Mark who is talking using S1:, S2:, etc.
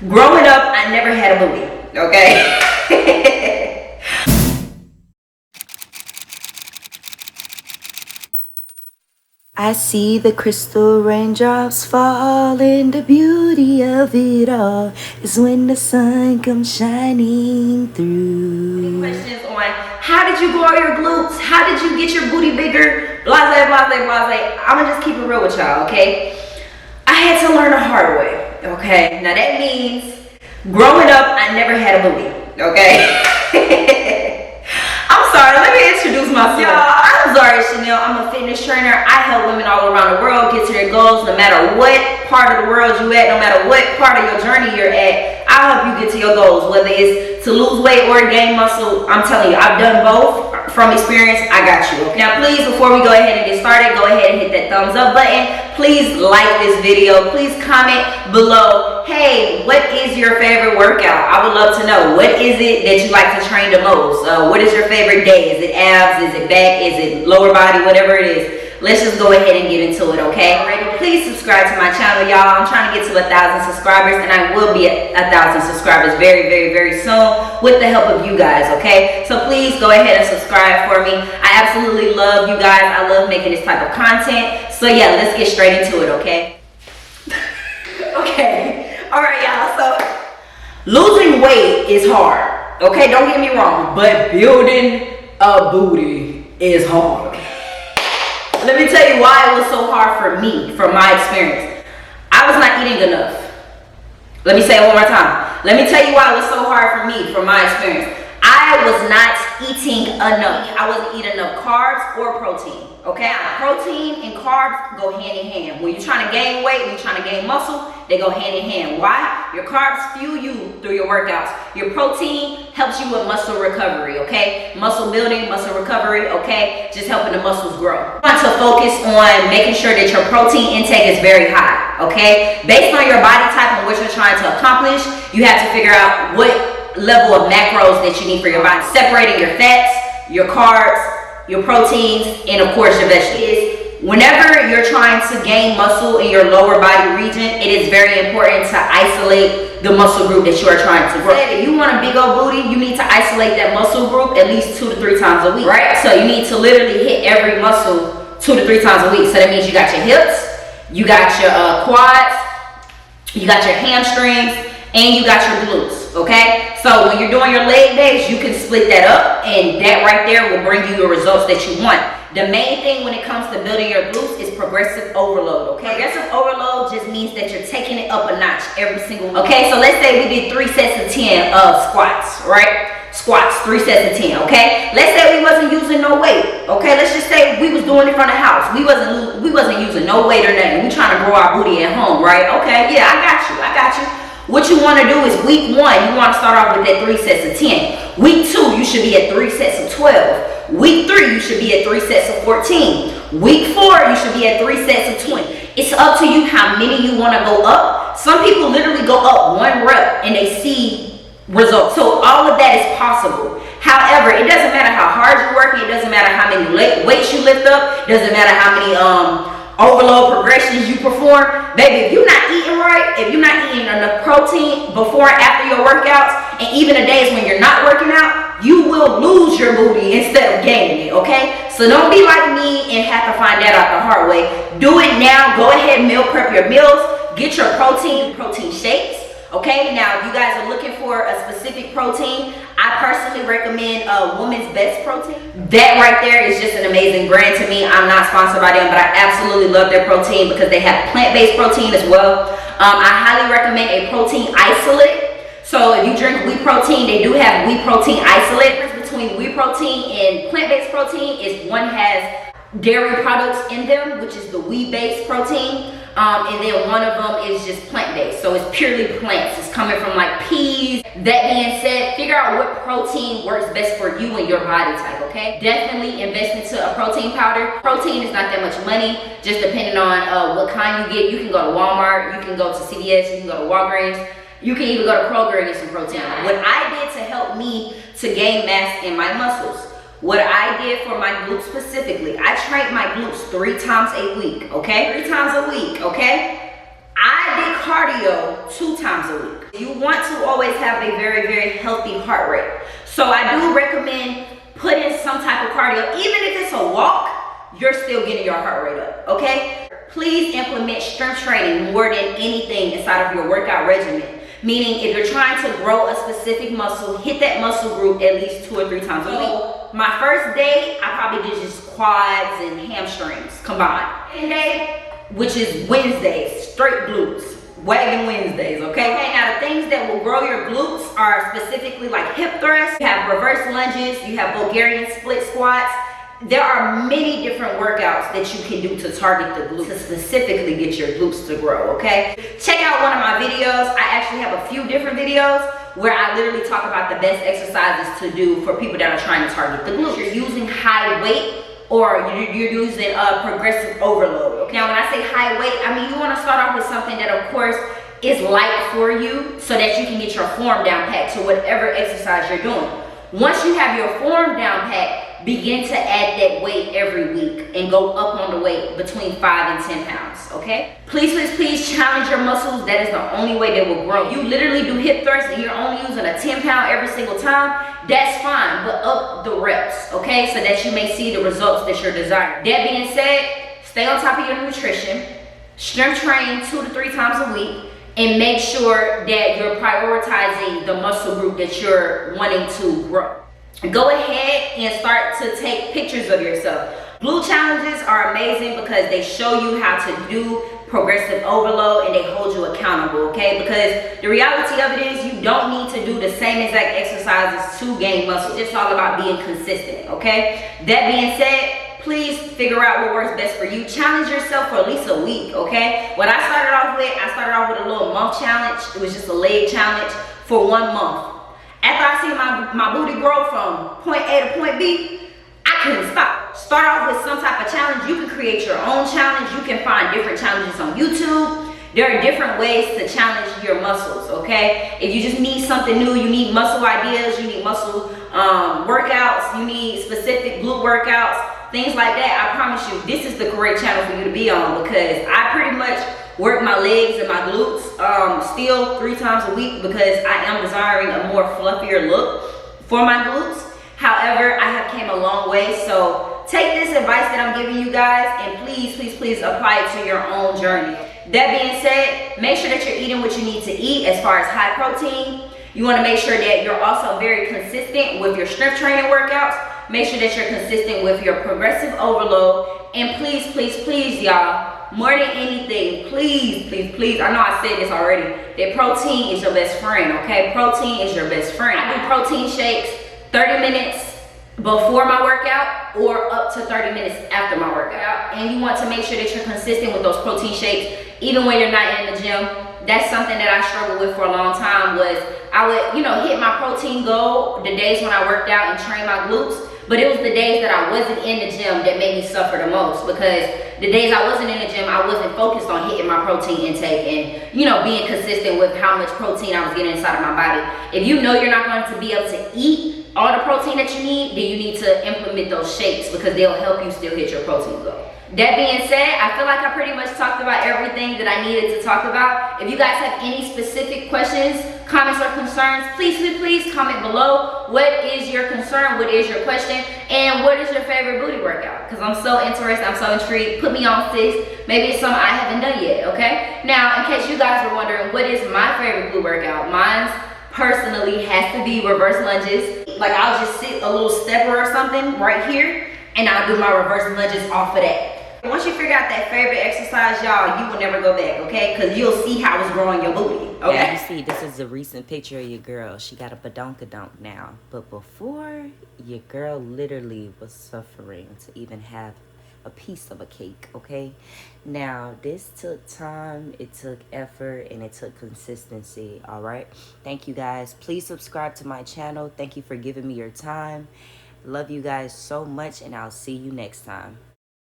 S1: Growing up, I never had a booty, okay?
S2: I see the crystal raindrops fall, and the beauty of it all is when the sun comes shining through.
S1: Questions on how did you grow your glutes? How did you get your booty bigger? Blase, blase, blase. I'm gonna just keep it real with y'all, okay? I had to learn the hard way, okay? Now that means growing up, I never had a booty, okay? I'm sorry, let me introduce myself. Y'all, I'm Zari Chanel. I'm a fitness trainer. I help women all around the world get to their goals no matter what part of the world you at, no matter what part of your journey you're at. I'll help you get to your goals, whether it's to lose weight or gain muscle. I'm telling you, I've done both. From experience, I got you. Now, please, before we go ahead and get started, go ahead and hit that thumbs up button. Please like this video. Please comment below, hey, what is your favorite workout? I would love to know. What is it that you like to train the most? What is your favorite day? Is it abs? Is it back? Is it lower body? Whatever it is. Let's just go ahead and get into it, okay? Alrighty, please subscribe to my channel, y'all. I'm trying to get to 1,000 subscribers, and I will be at 1,000 subscribers very, very, very soon with the help of you guys, okay? So please go ahead and subscribe for me. I absolutely love you guys. I love making this type of content. So yeah, let's get straight into it, okay? Okay, all right, y'all. So losing weight is hard, okay? Don't get me wrong, but building a booty is hard. Let me tell you why it was so hard for me, from my experience. I was not eating enough. Let me say it one more time. Let me tell you why it was so hard for me, from my experience. I was not eating enough. I wasn't eating enough carbs or protein, okay? Protein and carbs go hand in hand. When you're trying to gain weight, when you're trying to gain muscle, they go hand in hand. Why? Your carbs fuel you through your workouts. Your protein helps you with muscle recovery, okay? Muscle building, muscle recovery, okay? Just helping the muscles grow. You want to focus on making sure that your protein intake is very high, okay? Based on your body type and what you're trying to accomplish, you have to figure out what level of macros that you need for your body. Separating your fats, your carbs, your proteins, and of course your vegetables. Whenever you're trying to gain muscle in your lower body region, it is very important to isolate the muscle group that you are trying to grow. If you want a big old booty, you need to isolate that muscle group at least 2 to 3 times a week, right? So you need to literally hit every muscle 2 to 3 times a week. So that means you got your hips, you got your quads, you got your hamstrings, and you got your glutes, okay? So when you're doing your leg days, you can split that up, and that right there will bring you your results that you want. The main thing when it comes to building your glutes is progressive overload, okay? Progressive overload just means that you're taking it up a notch every single week. Okay, so let's say we did 3 sets of 10 of squats, right? Squats, 3 sets of 10, okay? Let's say we wasn't using no weight, okay? Let's just say we was doing it from the house. We wasn't using no weight or nothing. We trying to grow our booty at home, right? Okay, yeah, I got you. What you want to do is week 1, you want to start off with that 3 sets of 10. Week 2, you should be at 3 sets of 12. Week 3, you should be at 3 sets of 14. Week 4, you should be at 3 sets of 20. It's up to you how many you want to go up. Some people literally go up 1 rep and they see results. So all of that is possible. However, it doesn't matter how hard you're working. It doesn't matter how many weights you lift up. It doesn't matter how many overload progressions you perform. Baby, if you're not eating right, if you're not eating enough protein before and after your workouts, and even the days when you're not working out, you will lose your booty instead of gaining it, okay? So don't be like me and have to find that out the hard way. Do it now. Go ahead and meal prep your meals. Get your protein shakes, okay? Now, if you guys are looking for a specific protein, I personally recommend Woman's Best Protein. That right there is just an amazing brand to me. I'm not sponsored by them, but I absolutely love their protein because they have plant-based protein as well. I highly recommend a protein isolate. So if you drink wheat protein, they do have wheat protein isolate. The difference between wheat protein and plant-based protein is one has dairy products in them, which is the wheat-based protein. And then one of them is just plant-based, so it's purely plants. It's coming from like peas. That being said, figure out what protein works best for you and your body type, okay? Definitely invest into a protein powder. Protein is not that much money, just depending on what kind you get. You can go to Walmart, you can go to CVS, you can go to Walgreens, you can even go to Kroger and get some protein. What I did to help me to gain mass in my muscles, what I did for my glutes specifically, I trained my glutes 3 times a week, okay? 3 times a week, okay? I did cardio 2 times a week. You want to always have a very, very healthy heart rate. So I do recommend putting some type of cardio. Even if it's a walk, you're still getting your heart rate up, okay? Please implement strength training more than anything inside of your workout regimen. Meaning, if you're trying to grow a specific muscle, hit that muscle group at least 2 or 3 times a week. My first day, I probably did just quads and hamstrings combined. Second day, which is Wednesdays, straight glutes. Wagging Wednesdays, okay? Now the things that will grow your glutes are specifically like hip thrusts, you have reverse lunges, you have Bulgarian split squats. There are many different workouts that you can do to target the glutes, to specifically get your glutes to grow, okay? Check out one of my videos. I actually have a few different videos where I literally talk about the best exercises to do for people that are trying to target the glutes. You're using high weight or you're using progressive overload, okay? Now when I say high weight, I mean you wanna start off with something that of course is light for you so that you can get your form down pat to whatever exercise you're doing. Once you have your form down pat, begin to add that weight every week and go up on the weight between 5 and 10 pounds, okay? Please, please, please challenge your muscles. That is the only way they will grow. You literally do hip thrusts and you're only using a 10 pound every single time, that's fine, but up the reps, okay? So that you may see the results that you're desiring. That being said, stay on top of your nutrition, strength train 2 to 3 times a week, and make sure that you're prioritizing the muscle group that you're wanting to grow. Go ahead and start to take pictures of yourself. Glute challenges are amazing because they show you how to do progressive overload and they hold you accountable, okay? Because the reality of it is you don't need to do the same exact exercises to gain muscle. It's all about being consistent, okay? That being said, please figure out what works best for you. Challenge yourself for at least a week, okay? What I started off with a little month challenge. It was just a leg challenge for 1 month. After I see my booty grow from point A to point B, I couldn't stop. Start off with some type of challenge. You can create your own challenge. You can find different challenges on YouTube. There are different ways to challenge your muscles, okay? If you just need something new, you need muscle ideas, you need muscle workouts, you need specific glute workouts, things like that, I promise you, this is the correct channel for you to be on because I pretty much work my legs and my glutes still 3 times a week because I am desiring a more fluffier look for my glutes. However, I have came a long way, so take this advice that I'm giving you guys and please, please, please apply it to your own journey. That being said, make sure that you're eating what you need to eat as far as high protein. You want to make sure that you're also very consistent with your strength training workouts. Make sure that you're consistent with your progressive overload. And please, please, please, y'all, more than anything, please, please, please, I know I said this already, that protein is your best friend, okay? Protein is your best friend. I do protein shakes 30 minutes before my workout or up to 30 minutes after my workout. And you want to make sure that you're consistent with those protein shakes even when you're not in the gym. That's something that I struggled with for a long time was I would, hit my protein goal the days when I worked out and trained my glutes. But it was the days that I wasn't in the gym that made me suffer the most because the days I wasn't in the gym, I wasn't focused on hitting my protein intake and, being consistent with how much protein I was getting inside of my body. If you know you're not going to be able to eat all the protein that you need, then you need to implement those shakes because they'll help you still hit your protein goal. That being said, I feel like I pretty much talked about everything that I needed to talk about. If you guys have any specific questions, comments, or concerns, please, please, please comment below. What is your concern? What is your question? And what is your favorite booty workout? Because I'm so interested, I'm so intrigued. Put me on, sis. Maybe it's something I haven't done yet, okay? Now, in case you guys were wondering, what is my favorite glute workout? Mine's personally has to be reverse lunges. Like I'll just sit a little stepper or something right here and I'll do my reverse lunges off of that. Once you figure out that favorite exercise, y'all, you will never go back, okay? Because you'll see how it's growing your booty, okay?
S2: Yeah, you see, this is a recent picture of your girl. She got a badonkadonk now. But before, your girl literally was suffering to even have a piece of a cake, okay? Now, this took time, it took effort, and it took consistency, all right? Thank you, guys. Please subscribe to my channel. Thank you for giving me your time. Love you guys so much, and I'll see you next time.